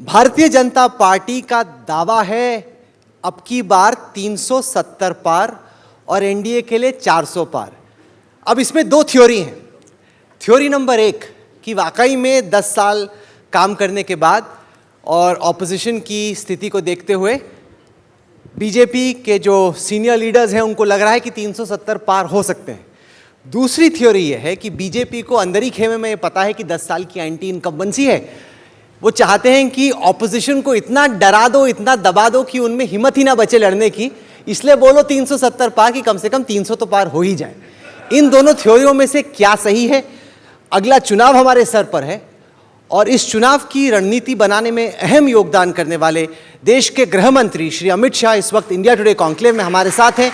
Bharatiya Janata party का दावा है अब की बार 370 पार और एनडीए के लिए 400 पार। अब इसमें दो थ्योरी हैं। थ्योरी नंबर 1 कि वाकई में 10 साल काम करने के बाद और ऑपोजिशन की स्थिति को देखते हुए बीजेपी के जो सीनियर लीडर्स हैं उनको लग रहा है कि 370 पार हो सकते हैं। दूसरी थ्योरी यह है कि बीजेपी को अंदर ही खेमे में ये पता है कि 10 साल की एंटी इनकम्बेंसी है। वो चाहते हैं कि ऑपोजिशन को इतना डरा दो, इतना दबा दो कि उनमें हिम्मत ही ना बचे लड़ने की। इसलिए बोलो 370 पार कि कम से कम 300 तो पार हो ही जाए। इन दोनों थ्योरियों में से क्या सही है? अगला चुनाव हमारे सर पर है और इस चुनाव की रणनीति बनाने में अहम योगदान करने वाले देश के गृह मंत्री श्री अमित शाह इस वक्त इंडिया टुडे कॉन्क्लेव में हमारे साथ हैं।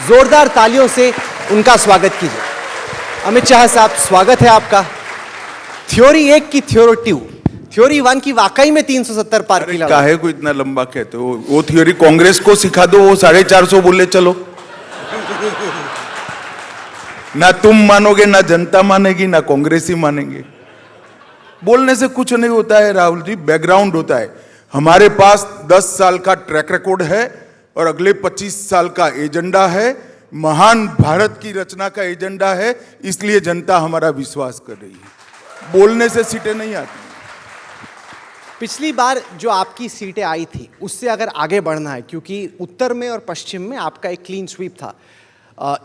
जोरदार तालियों से उनका स्वागत कीजिए। अमित शाह साहब, स्वागत है आपका। थ्योरी 1 की थ्योरी 1 की वाकई में 370 पार की लड़ाई। काहे को इतना लंबा कहते हो? वो थ्योरी कांग्रेस को सिखा दो, वो 450 बोले चलो। ना तुम मानोगे, ना जनता मानेगी, ना कांग्रेस ही मानेंगे। बोलने से कुछ नहीं होता है राहुल जी, बैकग्राउंड होता है। हमारे पास 10 साल का ट्रैक रिकॉर्ड है और अगले 25 साल का एजेंडा है। महान भारत की रचना का एजेंडा है, इसलिए जनता हमारा विश्वास कर रही है। बोलने से सीटें नहीं आती। पिछली बार जो आपकी सीटें आई थी उससे अगर आगे बढ़ना है, क्योंकि उत्तर में और पश्चिम में आपका एक क्लीन स्वीप था,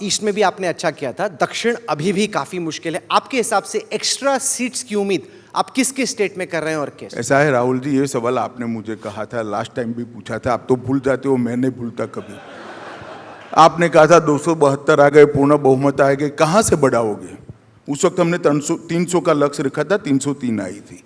ईस्ट में भी आपने अच्छा किया था, दक्षिण अभी भी काफी मुश्किल है। आपके हिसाब से एक्स्ट्रा सीट्स की उम्मीद आप किस किस स्टेट में कर रहे हैं और कैसे? ऐसा है राहुल जी, ये सवाल आपने मुझे कहा था, लास्ट टाइम भी पूछा था। आप तो भूल जाते हो, मैं नहीं भूलता कभी। आपने कहा था 272 आ गए, पूर्ण बहुमत आ गए, कहाँ से बढ़ाओगे? उस वक्त हमने 300 का लक्ष्य रखा था, 303 आई थी।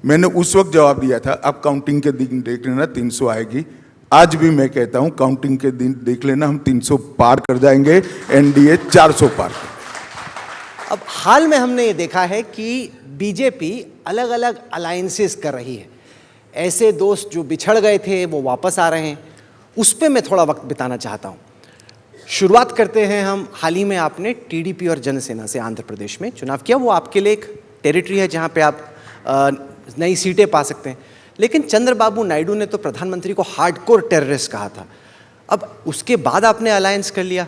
मैंने उस वक्त जवाब दिया था, अब काउंटिंग के दिन देख लेना 300 आएगी। आज भी मैं कहता हूं, काउंटिंग के दिन देख लेना, हम 300 पार कर जाएंगे, एनडीए 400 पार कर। अब हाल में हमने ये देखा है कि बीजेपी अलग अलग अलायंसेस कर रही है। ऐसे दोस्त जो बिछड़ गए थे वो वापस आ रहे हैं, उस पर मैं थोड़ा वक्त बिताना चाहता हूँ। शुरुआत करते हैं हम। हाल ही में आपने टीडीपी और जनसेना से आंध्र प्रदेश में चुनाव किया। वो आपके लिए एक टेरिटरी है जहाँ पे आप नई सीटें पा सकते हैं। लेकिन चंद्रबाबू नायडू ने तो प्रधानमंत्री को हार्डकोर टेररिस्ट कहा था। अब उसके बाद आपने अलायंस कर लिया,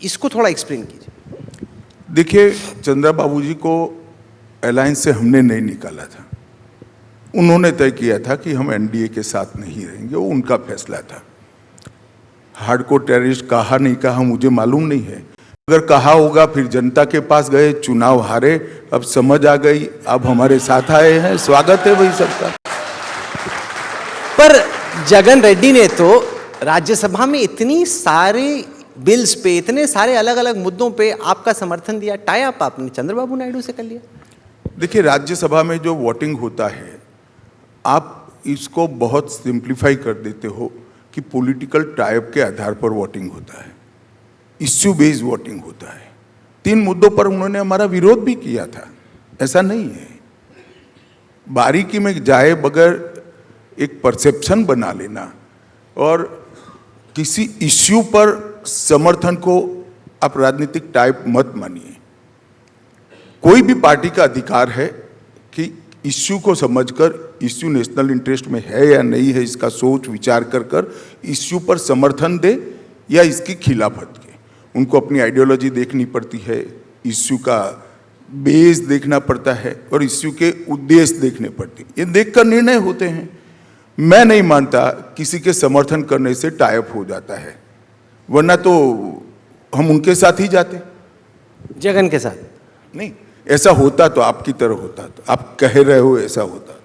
इसको थोड़ा एक्सप्लेन कीजिए। देखिए, चंद्रबाबू जी को अलायंस से हमने नहीं निकाला था। उन्होंने तय किया था कि हम एनडीए के साथ नहीं रहेंगे, वो उनका फैसला था। हार्डकोर टेररिस्ट कहा नहीं कहा मुझे मालूम नहीं है। अगर कहा होगा, फिर जनता के पास गए, चुनाव हारे, अब समझ आ गई, अब हमारे साथ आए हैं, स्वागत है वही सबका। पर जगन रेड्डी ने तो राज्यसभा में इतनी सारे बिल्स पे, इतने सारे अलग अलग मुद्दों पे आपका समर्थन दिया। टाई अप आपने चंद्रबाबू नायडू से कर लिया। देखिए, राज्यसभा में जो वोटिंग होता है, आप इसको बहुत सिंप्लीफाई कर देते हो कि पॉलिटिकल टाइप के आधार पर वोटिंग होता है, इश्यू बेस्ड वोटिंग होता है। 3 मुद्दों पर उन्होंने हमारा विरोध भी किया था, ऐसा नहीं है। बारीकी में जाए बगैर एक परसेप्शन बना लेना और किसी इश्यू पर समर्थन को आप राजनीतिक टाइप मत मानिए। कोई भी पार्टी का अधिकार है कि इश्यू को समझकर, इश्यू नेशनल इंटरेस्ट में है या नहीं है, इसका सोच विचार कर इश्यू पर समर्थन दे या इसकी खिलाफत के। उनको अपनी आइडियोलॉजी देखनी पड़ती है, इश्यू का बेस देखना पड़ता है और इश्यू के उद्देश्य देखने पड़ते हैं। ये देखकर निर्णय होते हैं। मैं नहीं मानता किसी के समर्थन करने से टाई अप हो जाता है, वरना तो हम उनके साथ ही जाते। जगन के साथ नहीं, ऐसा होता तो आपकी तरह होता, तो आप कह रहे हो ऐसा होता।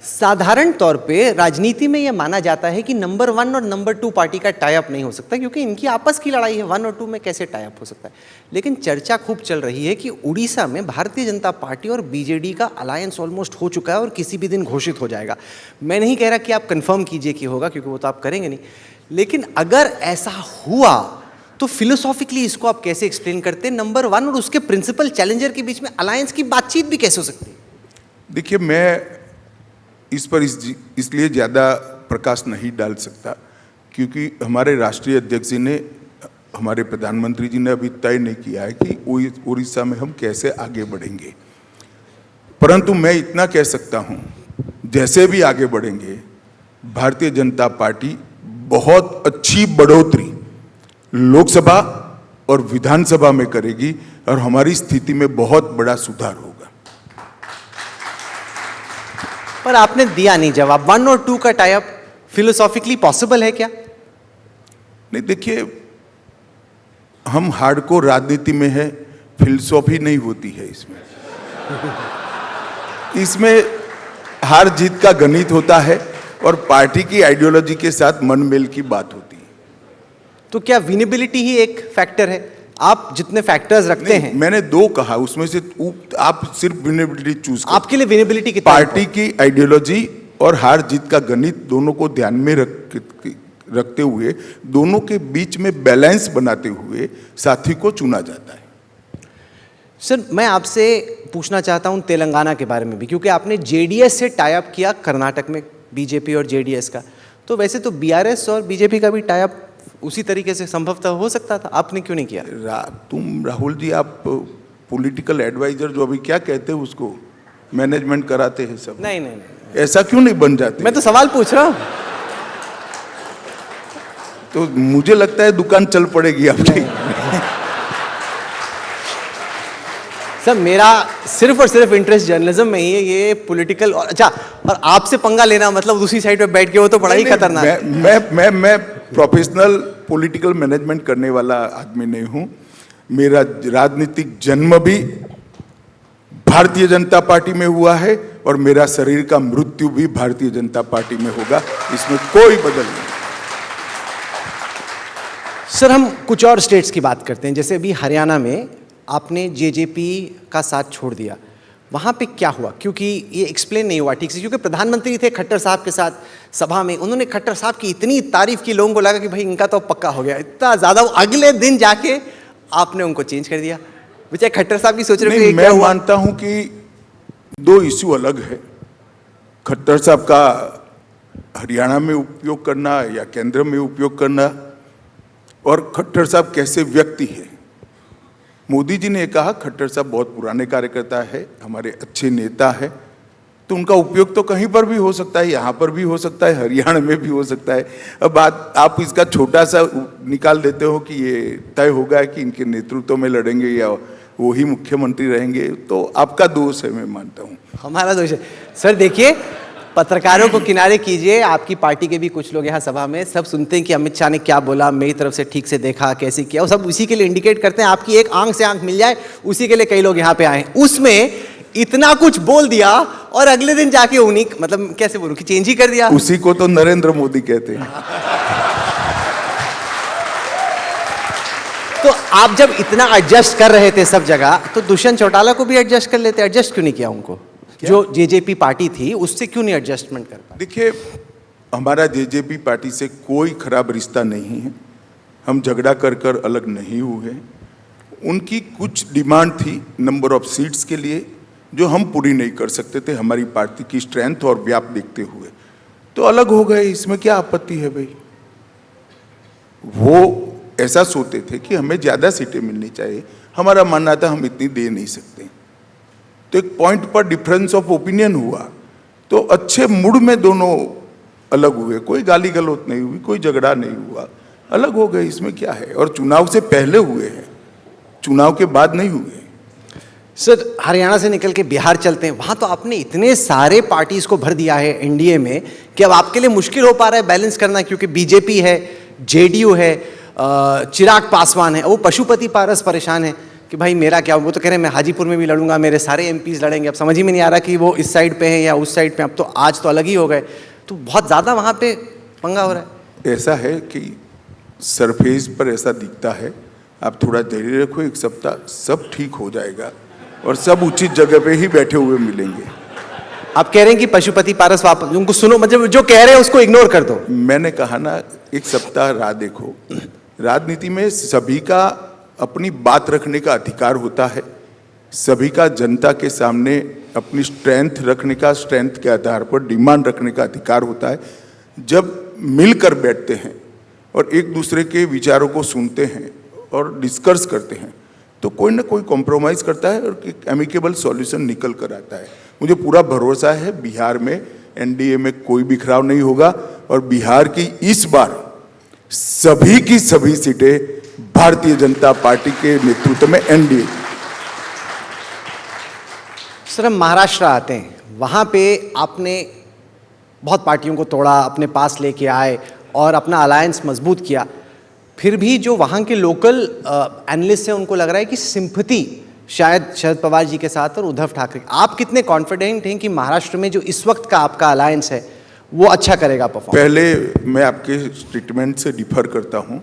साधारण तौर पे राजनीति में यह माना जाता है कि नंबर 1 और नंबर 2 पार्टी का टाई अप नहीं हो सकता, क्योंकि इनकी आपस की लड़ाई है। 1 और 2 में कैसे टाई अप हो सकता है? लेकिन चर्चा खूब चल रही है कि उड़ीसा में भारतीय जनता पार्टी और बीजेडी का अलायंस ऑलमोस्ट हो चुका है और किसी भी दिन घोषित हो जाएगा। मैं नहीं कह रहा कि आप कंफर्म कीजिए कि होगा, क्योंकि वो तो आप करेंगे नहीं, लेकिन अगर ऐसा हुआ तो फिलोसॉफिकली इसको आप कैसे एक्सप्लेन करते हैं? नंबर 1 और उसके प्रिंसिपल चैलेंजर के बीच में अलायंस की बातचीत भी कैसे हो सकती है? देखिए, मैं इस पर इसलिए ज़्यादा प्रकाश नहीं डाल सकता क्योंकि हमारे राष्ट्रीय अध्यक्ष जी ने, हमारे प्रधानमंत्री जी ने अभी तय नहीं किया है कि उड़ीसा में हम कैसे आगे बढ़ेंगे। परंतु मैं इतना कह सकता हूं, जैसे भी आगे बढ़ेंगे, भारतीय जनता पार्टी बहुत अच्छी बढ़ोतरी लोकसभा और विधानसभा में करेगी और हमारी स्थिति में बहुत बड़ा सुधार होगा। पर आपने दिया नहीं जवाब। 1 और 2 का टाई अप फिलोसॉफिकली पॉसिबल है क्या? नहीं, देखिए, हम हार्डकोर राजनीति में है, फिलोसॉफी नहीं होती है इसमें। इसमें हार जीत का गणित होता है और पार्टी की आइडियोलॉजी के साथ मनमेल की बात होती है। तो क्या विनेबिलिटी ही एक फैक्टर है? आप जितने फैक्टर्स रखते हैं, मैंने 2 कहा, उसमें से आप सिर्फ विनेबिलिटी चूज करो। आपके लिए विनेबिलिटी कितना? पार्टी की आइडियोलॉजी और हार जीत का गणित दोनों को ध्यान में रखते हुए, दोनों के बीच में बैलेंस बनाते हुए साथी को चुना जाता है। सर, मैं आपसे पूछना चाहता हूं तेलंगाना के बारे में भी, क्योंकि आपने जेडीएस से टाई अप किया कर्नाटक में, बीजेपी और जेडीएस का। तो वैसे तो बीआरएस और बीजेपी का भी टाई अप उसी तरीके से संभवतः हो सकता था, आपने क्यों नहीं किया? तुम राहुल जी, आप पॉलिटिकल एडवाइजर जो अभी क्या कहते हैं उसको, मैनेजमेंट कराते हैं सब। नहीं नहीं नहीं, ऐसा क्यों नहीं बन जाते? मैं तो सवाल पूछ रहा हूं। तो मुझे लगता है दुकान चल पड़ेगी आपकी। सर, मेरा सिर्फ और सिर्फ इंटरेस्ट जर्नलिज्म में ही है, ये पॉलिटिकल और अच्छा, और आपसे पंगा लेना मतलब दूसरी साइड पे बैठ के, वो तो बड़ा ही खतरनाक है। मैं प्रोफेशनल पॉलिटिकल मैनेजमेंट करने वाला आदमी नहीं हूं। मेरा राजनीतिक जन्म भी भारतीय जनता पार्टी में हुआ है और मेरा शरीर का मृत्यु भी भारतीय जनता पार्टी में होगा, इसमें कोई बदल नहीं। सर, हम कुछ और स्टेट्स की बात करते हैं। जैसे अभी हरियाणा में आपने जेजेपी का साथ छोड़ दिया, वहाँ पे क्या हुआ? क्योंकि ये एक्सप्लेन नहीं हुआ ठीक से, क्योंकि प्रधानमंत्री थे खट्टर साहब के साथ सभा में, उन्होंने खट्टर साहब की इतनी तारीफ की, लोगों को लगा कि भाई इनका तो पक्का हो गया, इतना ज़्यादा। अगले दिन जाके आपने उनको चेंज कर दिया। बेचारे खट्टर साहब की सोच रहे थे। मैं मानता हूं कि 2 इश्यू अलग है। खट्टर साहब का हरियाणा में उपयोग करना या केंद्र में उपयोग करना, और खट्टर साहब कैसे व्यक्ति है। मोदी जी ने कहा खट्टर साहब बहुत पुराने कार्यकर्ता है, हमारे अच्छे नेता है, तो उनका उपयोग तो कहीं पर भी हो सकता है, यहाँ पर भी हो सकता है, हरियाणा में भी हो सकता है। अब आप इसका छोटा सा निकाल देते हो कि ये तय होगा कि इनके नेतृत्व में लड़ेंगे या वो ही मुख्यमंत्री रहेंगे, तो आपका दोष है, मैं मानता हूँ। हमारा दोष है। सर देखिए, पत्रकारों को किनारे कीजिए। आपकी पार्टी के भी कुछ लोग यहाँ सभा में सब सुनते हैं कि अमित शाह ने क्या बोला, मेरी तरफ से ठीक से देखा, कैसे किया, वो सब उसी के लिए इंडिकेट करते हैं। आपकी एक आंख से आंख मिल जाए, उसी के लिए कई लोग यहाँ पे आए। उसमें इतना कुछ बोल दिया और अगले दिन जाके उन्हीं, मतलब कैसे बोलूं कि चेंज ही कर दिया। उसी को तो नरेंद्र मोदी कहते हैं। तो आप जब इतना एडजस्ट कर रहे थे सब जगह, तो दुष्यंत चौटाला को भी एडजस्ट कर लेते। एडजस्ट क्यों नहीं किया उनको? जो जेजेपी पार्टी थी उससे क्यों नहीं एडजस्टमेंट कर पाए? देखिए, हमारा जेजेपी पार्टी से कोई खराब रिश्ता नहीं है, हम झगड़ा कर कर अलग नहीं हुए। उनकी कुछ डिमांड थी नंबर ऑफ सीट्स के लिए, जो हम पूरी नहीं कर सकते थे हमारी पार्टी की स्ट्रेंथ और व्याप देखते हुए, तो अलग हो गए। इसमें क्या आपत्ति है भाई? वो ऐसा सोचते थे कि हमें ज़्यादा सीटें मिलनी चाहिए, हमारा मानना था हम इतनी दे नहीं सकते, तो एक पॉइंट पर डिफरेंस ऑफ ओपिनियन हुआ, तो अच्छे मूड में दोनों अलग हुए, कोई गाली गलौज नहीं हुई, कोई झगड़ा नहीं हुआ, अलग हो गए। इसमें क्या है? और चुनाव से पहले हुए हैं, चुनाव के बाद नहीं हुए। सर, हरियाणा से निकल के बिहार चलते हैं। वहाँ तो आपने इतने सारे पार्टीज को भर दिया है एनडीए में कि अब आपके लिए मुश्किल हो पा रहा है बैलेंस करना, क्योंकि बीजेपी है, जेडीयू है, चिराग पासवान है, वो पशुपति पारस परेशान है कि भाई मेरा क्या। वो तो कह रहे हैं मैं हाजीपुर में भी लड़ूंगा, मेरे सारे एमपीज लड़ेंगे। अब समझ ही में नहीं आ रहा कि वो इस साइड पे हैं या उस साइड पे। अब तो आज तो अलग ही हो गए, तो बहुत ज़्यादा वहाँ पे पंगा हो रहा है। ऐसा है कि सरफेस पर ऐसा दिखता है, आप थोड़ा धैर्य रखो, 1 सप्ताह सब ठीक हो जाएगा और सब उचित जगह पे ही बैठे हुए मिलेंगे। आप कह रहे हैं कि पशुपति पारस वापस, उनको सुनो, मतलब जो कह रहे हैं उसको इग्नोर कर दो। मैंने कहा ना, 1 सप्ताह राह देखो। राजनीति में सभी का अपनी बात रखने का अधिकार होता है, सभी का जनता के सामने अपनी स्ट्रेंथ रखने का, स्ट्रेंथ के आधार पर डिमांड रखने का अधिकार होता है। जब मिलकर बैठते हैं और एक दूसरे के विचारों को सुनते हैं और डिस्कस करते हैं, तो कोई ना कोई कॉम्प्रोमाइज़ करता है और एक एमिकेबल सॉल्यूशन निकल कर आता है। मुझे पूरा भरोसा है बिहार में एनडीए में कोई बिखराव नहीं होगा और बिहार की इस बार सभी की सभी सीटें भारतीय जनता पार्टी के नेतृत्व में एनडीए। सर, हम महाराष्ट्र आते हैं, वहाँ पे आपने बहुत पार्टियों को तोड़ा, अपने पास लेके आए और अपना अलायंस मजबूत किया। फिर भी जो वहाँ के लोकल एनालिस्ट हैं उनको लग रहा है कि सिंपैथी शायद शरद पवार जी के साथ और उद्धव ठाकरे। आप कितने कॉन्फिडेंट हैं कि महाराष्ट्र में जो इस वक्त का आपका अलायंस है वो अच्छा करेगा परफॉर्म? पहले मैं आपके स्टेटमेंट से डिफर करता हूं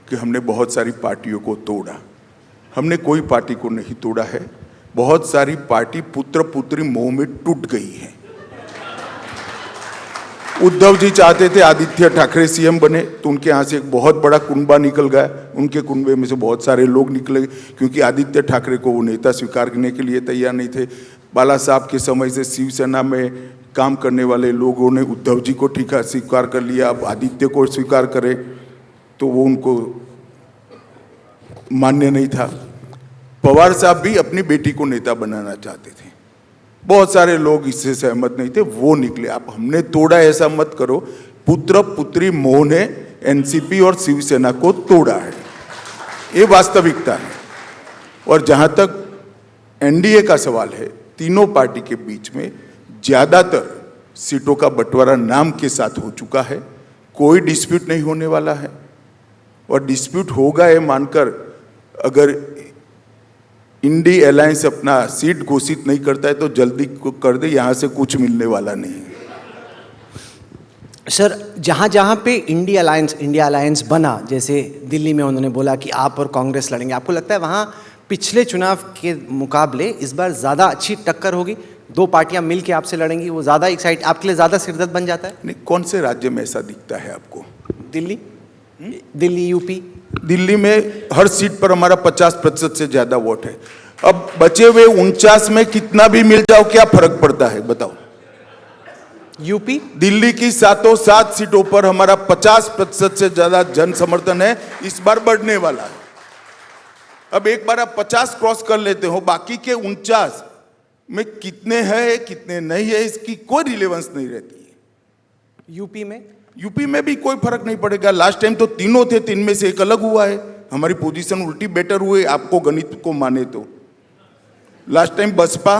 कि हमने बहुत सारी पार्टियों को तोड़ा। हमने कोई पार्टी को नहीं तोड़ा है। बहुत सारी पार्टी पुत्र पुत्री मोह में टूट गई है। उद्धव जी चाहते थे आदित्य ठाकरे सीएम बने, तो उनके यहाँ से एक बहुत बड़ा कुनबा निकल गया। उनके कुनबे में से बहुत सारे लोग निकले क्योंकि आदित्य ठाकरे को वो नेता स्वीकार करने के लिए तैयार नहीं थे। बाला साहब के समय से शिवसेना में काम करने वाले लोगों ने उद्धव जी को ठीका स्वीकार कर लिया, अब आदित्य को स्वीकार करें तो वो उनको मान्य नहीं था। पवार साहब भी अपनी बेटी को नेता बनाना चाहते थे। बहुत सारे लोग इससे सहमत नहीं थे, वो निकले। आप हमने तोड़ा ऐसा मत करो। पुत्र पुत्री मोह ने एनसीपी और शिवसेना को तोड़ा है, ये वास्तविकता है। और जहां तक एनडीए का सवाल है, तीनों पार्टी के बीच में ज्यादातर सीटों का बंटवारा नाम के साथ हो चुका है। कोई डिस्प्यूट नहीं होने वाला है और डिस्प्यूट होगा ये मानकर अगर इंडी अलायंस अपना सीट घोषित नहीं करता है तो जल्दी कर दे, यहां से कुछ मिलने वाला नहीं है। सर, जहाँ जहाँ पे इंडिया अलायंस बना, जैसे दिल्ली में उन्होंने बोला कि आप और कांग्रेस लड़ेंगे, आपको लगता है वहाँ पिछले चुनाव के मुकाबले इस बार ज़्यादा अच्छी टक्कर होगी? दो पार्टियां मिल के आपसे लड़ेंगी, वो ज़्यादा एक्साइट, आपके लिए ज़्यादा सिरदर्द बन जाता है? नहीं, कौन से राज्य में ऐसा दिखता है आपको? दिल्ली यूपी। दिल्ली में हर सीट पर हमारा 50% से ज्यादा वोट है। अब बचे हुए 49 में कितना भी मिल जाओ क्या फर्क पड़ता है बताओ? यूपी, दिल्ली की 7 सीटों पर हमारा 50% से ज्यादा जन समर्थन है, इस बार बढ़ने वाला है। अब एक बार आप 50 क्रॉस कर लेते हो, बाकी के 49 में कितने हैं कितने नहीं है इसकी कोई रिलेवेंस नहीं रहती है। यूपी में भी कोई फर्क नहीं पड़ेगा। लास्ट टाइम तो तीनों थे, 3 में से एक अलग हुआ है। हमारी पोजीशन उल्टी बेटर हुई, आपको गणित को माने तो। लास्ट टाइम बसपा,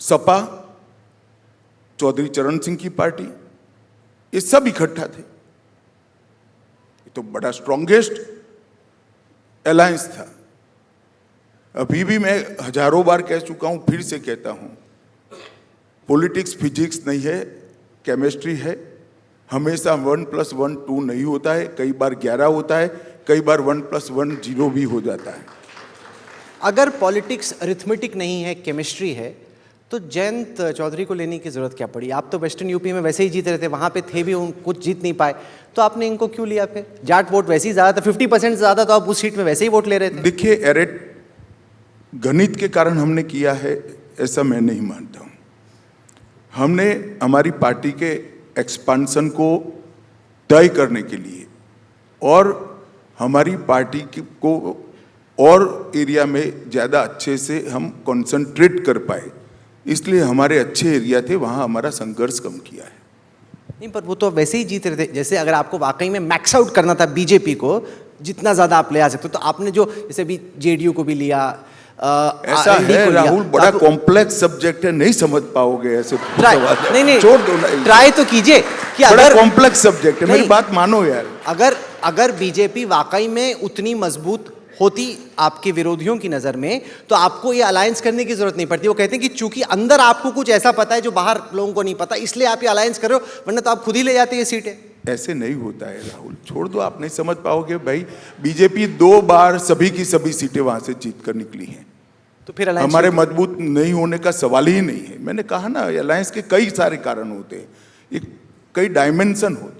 सपा, चौधरी चरण सिंह की पार्टी, ये सब इकट्ठा थे। ये तो बड़ा स्ट्रॉन्गेस्ट अलायंस था। अभी भी मैं हजारों बार कह चुका हूं, फिर से कहता हूं, पॉलिटिक्स फिजिक्स नहीं है, केमिस्ट्री है। हमेशा 1+1 2 नहीं होता है, कई बार 11 होता है, कई बार 1+1 0 भी हो जाता है। अगर पॉलिटिक्स अरिथमेटिक नहीं है, केमिस्ट्री है, तो जयंत चौधरी को लेने की जरूरत क्या पड़ी? आप तो वेस्टर्न यूपी में वैसे ही जीत रहे थे, वहां पे थे भी, कुछ जीत नहीं पाए, तो आपने इनको क्यों लिया? फिर जाट वोट वैसे ही ज्यादा था, 50% ज्यादा, तो आप उस सीट में वैसे ही वोट ले रहे थे। देखिए, एरेट गणित के कारण हमने किया है ऐसा मैं नहीं मानता हूं। हमने हमारी पार्टी के एक्सपांशन को तय करने के लिए और हमारी पार्टी को और एरिया में ज़्यादा अच्छे से हम कंसंट्रेट कर पाए, इसलिए हमारे अच्छे एरिया थे वहाँ हमारा संघर्ष कम किया है। नहीं, पर वो तो वैसे ही जीत रहे थे। जैसे अगर आपको वाकई में मैक्स आउट करना था बीजेपी को, जितना ज़्यादा आप ले आ सकते हो, तो आपने जो जैसे भी जेडीयू को भी लिया, ऐसा है राहुल, बड़ा कॉम्प्लेक्स सब्जेक्ट है, नहीं समझ पाओगे ऐसे। नहीं, छोड़ दो ना, ट्राई तो कीजिए कि बड़ा अगर कॉम्प्लेक्स सब्जेक्ट है, मेरी बात मानो यार। अगर बीजेपी वाकई में उतनी मजबूत होती आपके विरोधियों की नजर में, तो आपको ये अलायंस करने की जरूरत नहीं पड़ती। वो कहते हैं कि चूंकि अंदर आपको कुछ ऐसा पता है जो बाहर लोगों को नहीं पता, इसलिए आप ये अलायंस कर रहे हो, वरना तो आप खुद ही ले जाते ये सीटें। ऐसे नहीं होता है राहुल, छोड़ दो, आप नहीं समझ पाओगे भाई। बीजेपी 2 बार सभी की सभी सीटें वहां से जीत कर निकली हैं, तो फिर हमारे मजबूत नहीं होने का सवाल ही नहीं है। मैंने कहा ना, अलायंस के कई सारे कारण होते हैं, कई डायमेंशन होते हैं।